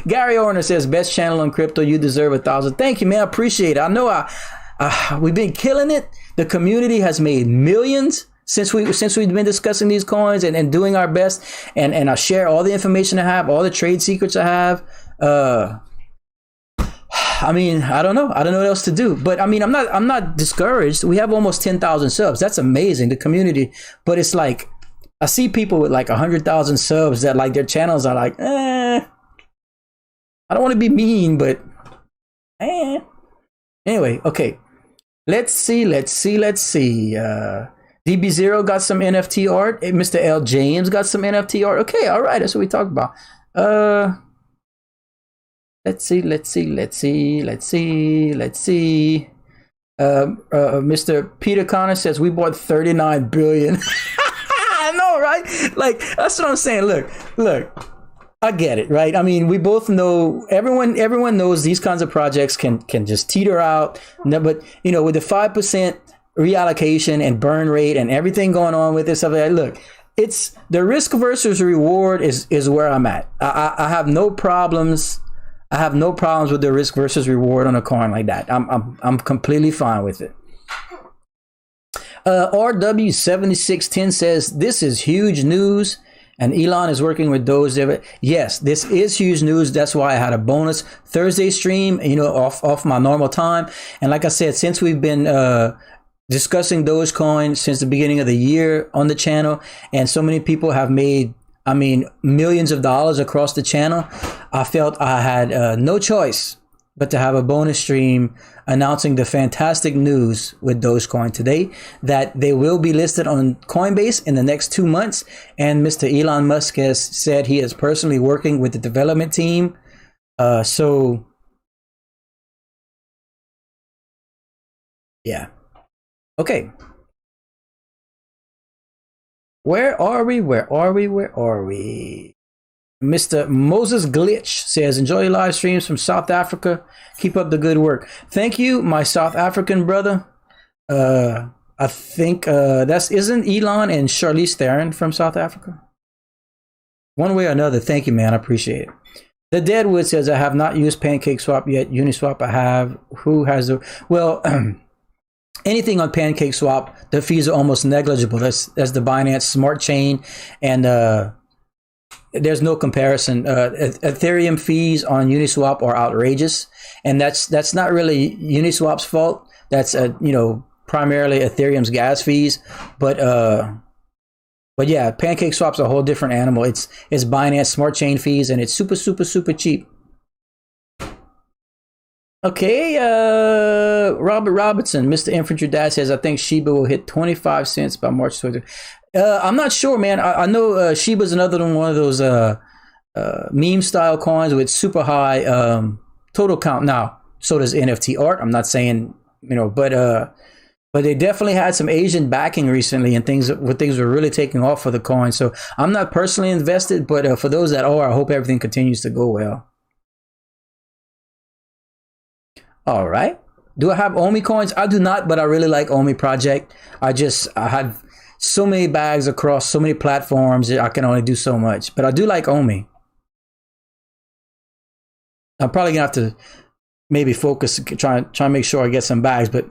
Gary Orner says, best channel on crypto. You deserve 1,000. Thank you, man. I appreciate it. I know we've been killing it. The community has made millions since we've been discussing these coins and doing our best. And I share all the information I have, all the trade secrets I have. I mean, I don't know what else to do, but I mean, I'm not discouraged. We have almost 10,000 subs. That's amazing, the community. But it's like, I see people with like 100,000 subs that like their channels are like, I don't want to be mean, but anyway, okay. Let's see. DB0 got some NFT art. Mr. L. James got some NFT art. Okay, all right, that's what we talked about. Let's see. Mr. Peter Connor says we bought 39 billion. I know, right? Like, that's what I'm saying. Look, I get it, right? I mean, we both know, everyone knows these kinds of projects can just teeter out. But, you know, with the 5% reallocation and burn rate and everything going on with this stuff, look, it's the risk versus reward is where I'm at. I have no problems. I have no problems with the risk versus reward on a coin like that. I'm completely fine with it. RW7610 says, this is huge news and Elon is working with Doge. Yes, this is huge news. That's why I had a bonus Thursday stream, you know, off my normal time. And like I said, since we've been discussing Dogecoin since the beginning of the year on the channel, and so many people have made, I mean, millions of dollars across the channel, I felt I had no choice but to have a bonus stream announcing the fantastic news with Dogecoin today, that they will be listed on Coinbase in the next 2 months. And Mr. Elon Musk has said he is personally working with the development team. So, yeah. Okay. Where are we? Mr. Moses Glitch says, enjoy your live streams from South Africa. Keep up the good work. Thank you, my South African brother. I think isn't Elon and Charlize Theron from South Africa? One way or another. Thank you, man. I appreciate it. The Deadwood says, I have not used PancakeSwap yet. Uniswap I have. Who has the... Well... anything on PancakeSwap, the fees are almost negligible. That's the Binance Smart Chain, and there's no comparison. Ethereum fees on Uniswap are outrageous, and that's not really Uniswap's fault. That's you know, primarily Ethereum's gas fees, but yeah, PancakeSwap's a whole different animal. It's Binance Smart Chain fees, and it's super cheap. Okay, Robert Robertson, Mr. Infantry Dad says, I think Shiba will hit 25 cents by March 20th. I'm not sure, man. I know Shiba's another one of those meme style coins with super high total count. Now, so does NFT art. I'm not saying, but they definitely had some Asian backing recently, and things were really taking off for the coin. So I'm not personally invested, but for those that are, I hope everything continues to go well. All right. Do I have Omi coins? I do not, but I really like Omi project. I have so many bags across so many platforms that I can only do so much. But I do like Omi. I'm probably gonna have to maybe focus, try and make sure I get some bags, but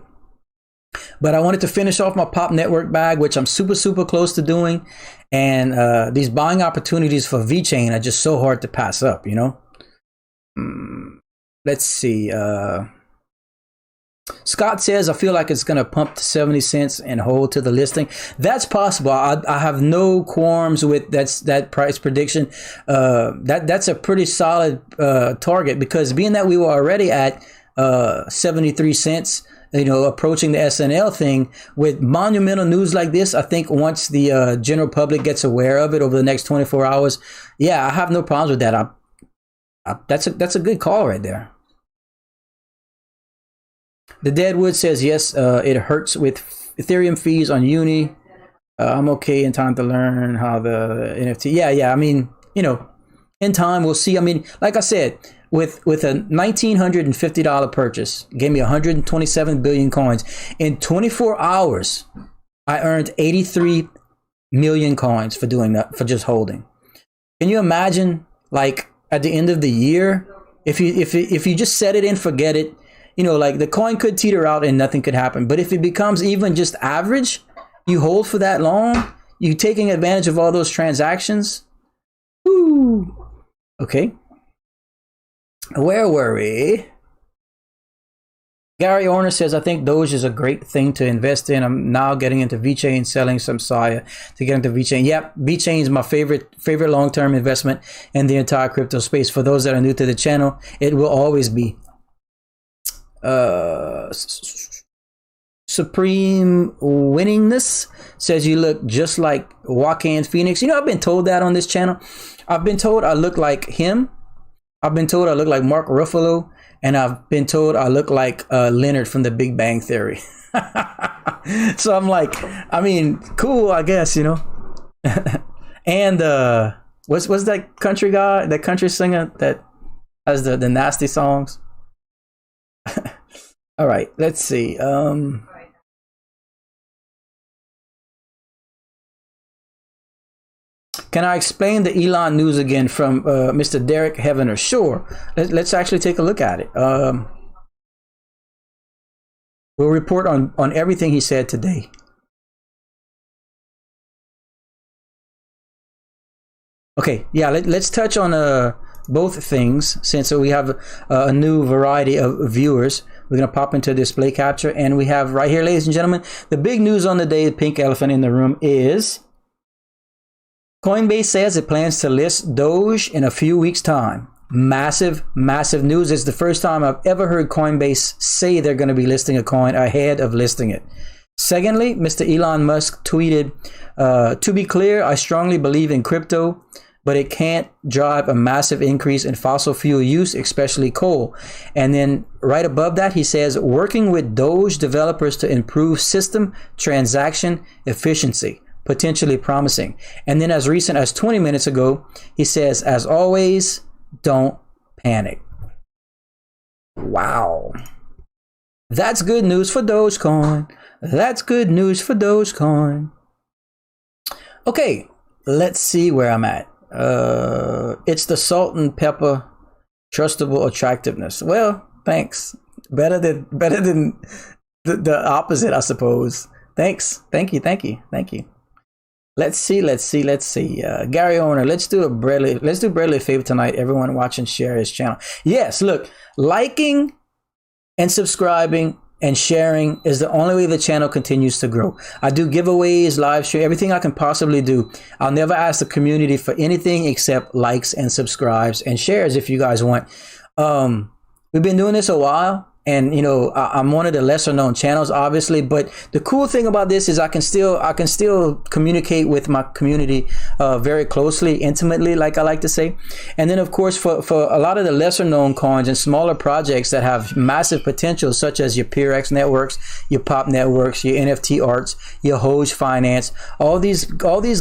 I wanted to finish off my Pop Network bag, which I'm super close to doing. And these buying opportunities for VeChain are just so hard to pass up, you know? Let's see. Scott says, I feel like it's going to pump to 70 cents and hold to the listing. That's possible. I have no qualms with that price prediction. That's a pretty solid target, because being that we were already at 73 cents, approaching the SNL thing, with monumental news like this, I think once the general public gets aware of it over the next 24 hours, yeah, I have no problems with that. That's a good call right there. The Deadwood says, yes, it hurts with Ethereum fees on Uni. I'm okay in time to learn how the NFT. Yeah. I mean, in time we'll see. I mean, like I said, with a $1,950 purchase, gave me 127 billion coins. In 24 hours, I earned 83 million coins for doing that, for just holding. Can you imagine, like, at the end of the year, if you just set it and forget it, like the coin could teeter out and nothing could happen. But if it becomes even just average, you hold for that long, you taking advantage of all those transactions. Woo. Okay. Where were we? Gary Orner says, I think Doge is a great thing to invest in. I'm now getting into VeChain, selling some Saya to get into VeChain. Yep, VeChain is my favorite long-term investment in the entire crypto space. For those that are new to the channel, it will always be. Supreme Winningness says, you look just like Joaquin Phoenix. I've been told that on this channel. I've been told I look like him. I've been told I look like Mark Ruffalo, and I've been told I look like Leonard from The Big Bang Theory. So I'm like, I mean, cool, I guess, And what's that country guy, that country singer that has the nasty songs? All right, let's see. Can I explain the Elon news again from Mr. Derek Heavener? Sure. Let's actually take a look at it. We'll report on everything he said today. Okay, yeah, let's touch on both things, since we have a new variety of viewers. We're going to pop into display capture, and we have right here, ladies and gentlemen, the big news on the day, the pink elephant in the room, is Coinbase says it plans to list Doge in a few weeks' time. Massive news. It's the first time I've ever heard Coinbase say they're going to be listing a coin ahead of listing it. Secondly, Mr. Elon Musk tweeted, to be clear, I strongly believe in crypto, but it can't drive a massive increase in fossil fuel use, especially coal. And then right above that, he says, working with Doge developers to improve system transaction efficiency, potentially promising. And then as recent as 20 minutes ago, he says, as always, don't panic. Wow. That's good news for Dogecoin. That's good news for Dogecoin. Okay, let's see where I'm at. It's the salt and pepper trustable attractiveness. Well, thanks. Better than the opposite, I suppose. Thanks. Thank you. Let's see. Gary Owner, let's do Bradley a favor tonight. Everyone watching, share his channel. Yes, look, liking and subscribing and sharing is the only way the channel continues to grow. I do giveaways, live stream, everything I can possibly do. I'll never ask the community for anything except likes and subscribes and shares if you guys want. We've been doing this a while, and you know, I'm one of the lesser known channels, obviously. But the cool thing about this is I can still communicate with my community very closely, intimately, like I like to say. And then, of course, for a lot of the lesser known coins and smaller projects that have massive potential, such as your PeerX networks, your Pop networks, your NFT arts, your Doge Finance, all these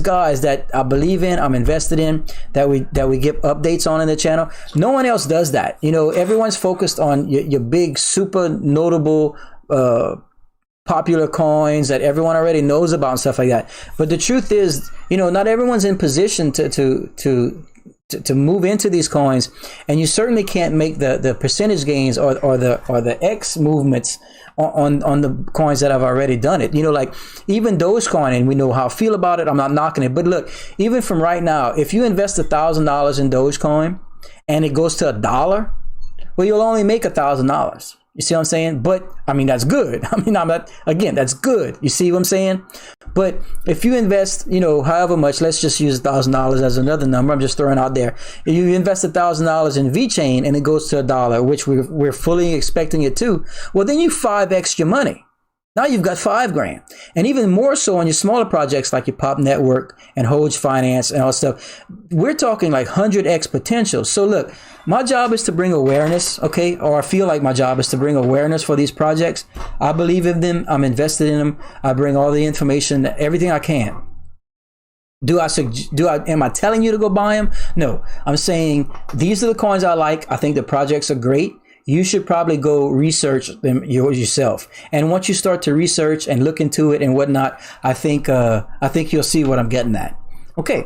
guys that I believe in, I'm invested in, that we give updates on in the channel. No one else does that. You know, everyone's focused on your big, super notable, popular coins that everyone already knows about and stuff like that. But the truth is, you know, not everyone's in position to move into these coins, and you certainly can't make the percentage gains or the X movements on the coins that have already done it. You know, like even Dogecoin, and we know how I feel about it. I'm not knocking it, but look, even from right now, if you invest $1,000 in Dogecoin and it goes to $1, well, you'll only make $1,000. You see what I'm saying? But I mean, that's good. I mean, that's good. You see what I'm saying? But if you invest, you know, however much, let's just use $1,000 as another number. I'm just throwing out there. If you invest $1,000 in VeChain and it goes to $1, which we're fully expecting it to, well, then you 5x your money. Now you've got $5,000, and even more so on your smaller projects like your Pop Network and Doge Finance and all that stuff. We're talking like 100x potential. So look, my job is to bring awareness, okay? Or I feel like my job is to bring awareness for these projects. I believe in them. I'm invested in them. I bring all the information, everything I can. Am I telling you to go buy them? No, I'm saying these are the coins I like. I think the projects are great. You should probably go research them yourself. And once you start to research and look into it and whatnot, I think you'll see what I'm getting at. Okay.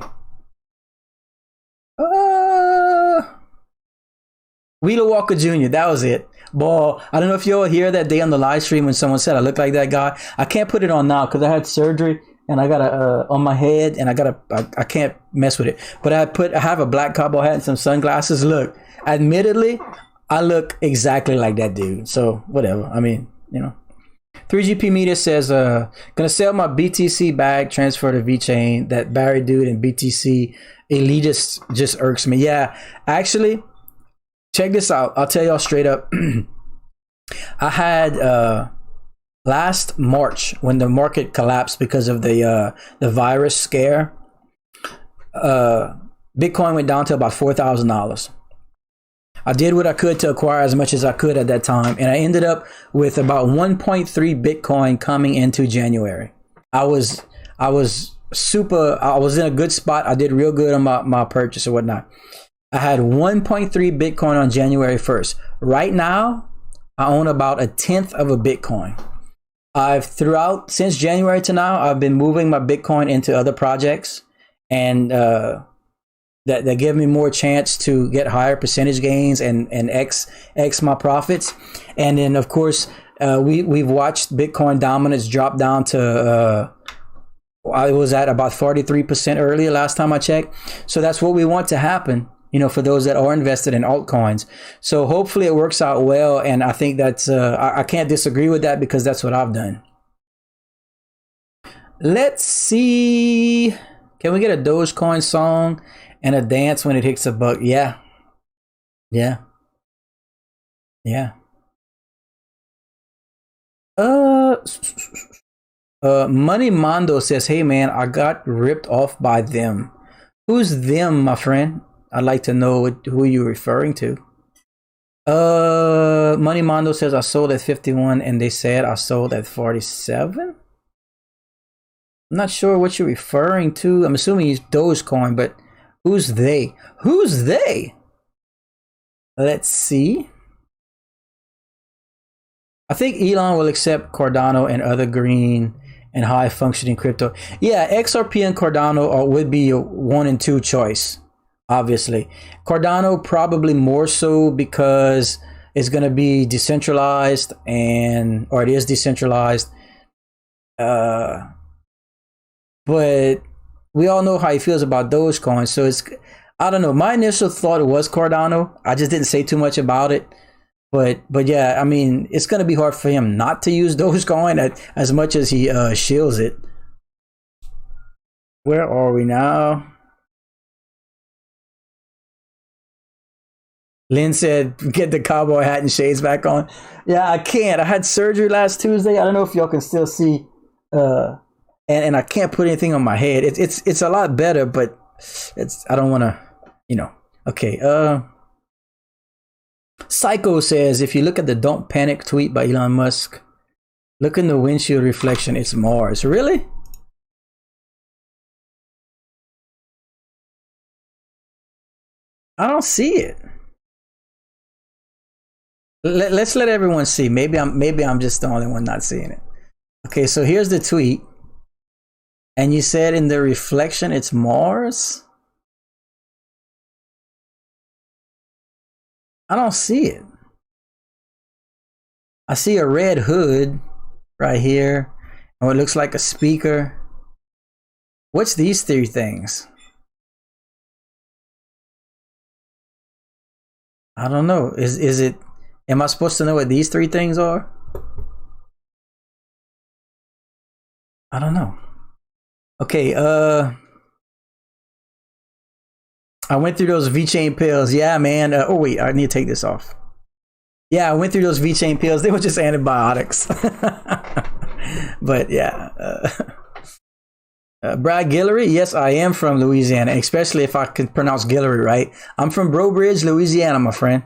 Wheeler Walker Jr., that was it. Ball. I don't know if y'all hear that day on the live stream when someone said I look like that guy. I can't put it on now because I had surgery and I got on my head, and I can't mess with it. But I have a black cowboy hat and some sunglasses. Look, admittedly, I look exactly like that dude. So whatever. I mean, you know. 3GP Media says, gonna sell my BTC bag, transfer to VeChain. That Barry dude and BTC elitist just irks me. Yeah, actually, check this out. I'll tell y'all straight up. I had last March, when the market collapsed because of the virus scare, Bitcoin went down to about $4,000. I did what I could to acquire as much as I could at that time, and I ended up with about 1.3 Bitcoin coming into January. I was in a good spot. I did real good on my purchase or whatnot. I had 1.3 Bitcoin on January 1st. Right now, I own about 1/10 of a Bitcoin. Since January to now, I've been moving my Bitcoin into other projects, and that give me more chance to get higher percentage gains and X my profits. And then of course, we've watched Bitcoin dominance drop down to I was at about 43% earlier last time I checked. So that's what we want to happen, you know, for those that are invested in altcoins. So hopefully it works out well, and I think that's I can't disagree with that because that's what I've done. Let's see, can we get a Dogecoin song and a dance when it hits $1? Yeah. Money Mondo says, hey man, I got ripped off by them. Who's them, my friend? I'd like to know who you're referring to. Money Mondo says, I sold at 51 and they said I sold at 47. I'm not sure what you're referring to. I'm assuming he's Dogecoin, but who's they? Who's they? Let's see. I think Elon will accept Cardano and other green and high functioning crypto. Yeah, XRP and Cardano would be a 1 and 2 choice, obviously. Cardano probably more so because it's going to be decentralized, or it is decentralized. But we all know how he feels about Dogecoin. So I don't know. My initial thought was Cardano. I just didn't say too much about it. But yeah, I mean, it's going to be hard for him not to use Dogecoin as much as he shills it. Where are we now? Lynn said, get the cowboy hat and shades back on. Yeah, I can't. I had surgery last Tuesday. I don't know if y'all can still see. And I can't put anything on my head. It's a lot better, but I don't want to, you know. Okay. Psycho says, if you look at the "Don't Panic" tweet by Elon Musk, look in the windshield reflection. It's Mars. Really? I don't see it. Let's let everyone see. Maybe I'm just the only one not seeing it. Okay, so here's the tweet. And you said in the reflection it's Mars? I don't see it. I see a red hood right here, and what looks like a speaker. What's these three things? I don't know. Is it, am I supposed to know what these three things are? I don't know. Okay, I went through those VeChain pills. Yeah, man. Oh wait, I need to take this off. Yeah, I went through those VeChain pills. They were just antibiotics. But yeah. Brad Guillory, yes, I am from Louisiana, especially if I can pronounce Guillory right. I'm from Breaux Bridge, Louisiana, my friend.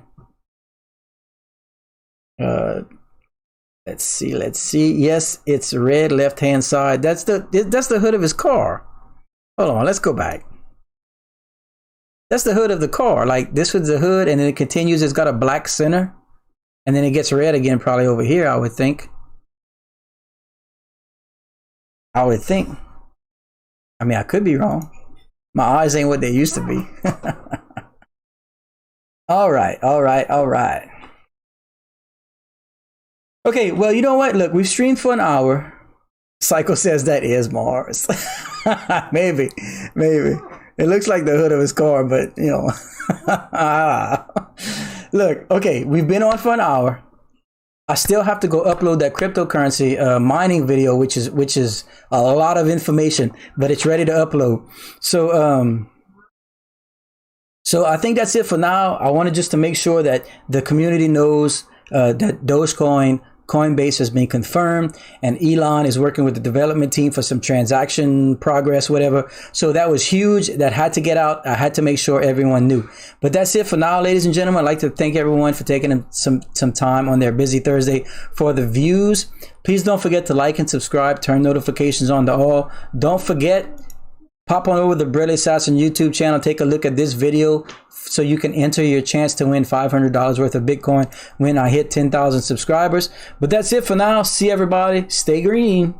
Let's see. Yes, it's red left-hand side. That's the hood of his car. Hold on, let's go back. That's the hood of the car. Like, this was the hood, and then it continues. It's got a black center, and then it gets red again, probably over here, I would think. I mean, I could be wrong. My eyes ain't what they used to be. All right. Okay, well, you know what? Look, we've streamed for an hour. Psycho says that is Mars. Maybe. It looks like the hood of his car, but, you know. Look, okay, we've been on for an hour. I still have to go upload that cryptocurrency mining video, which is a lot of information, but it's ready to upload. So I think that's it for now. I wanted just to make sure that the community knows that Dogecoin Coinbase has been confirmed, and Elon is working with the development team for some transaction progress, whatever. So that was huge. That had to get out. I had to make sure everyone knew. But that's it for now, ladies and gentlemen. I'd like to thank everyone for taking some time on their busy Thursday for the views. Please don't forget to like and subscribe. Turn notifications on to all. Don't forget, pop on over to the Brilliant Assassin YouTube channel. Take a look at this video so you can enter your chance to win $500 worth of Bitcoin when I hit 10,000 subscribers. But that's it for now. See everybody. Stay green.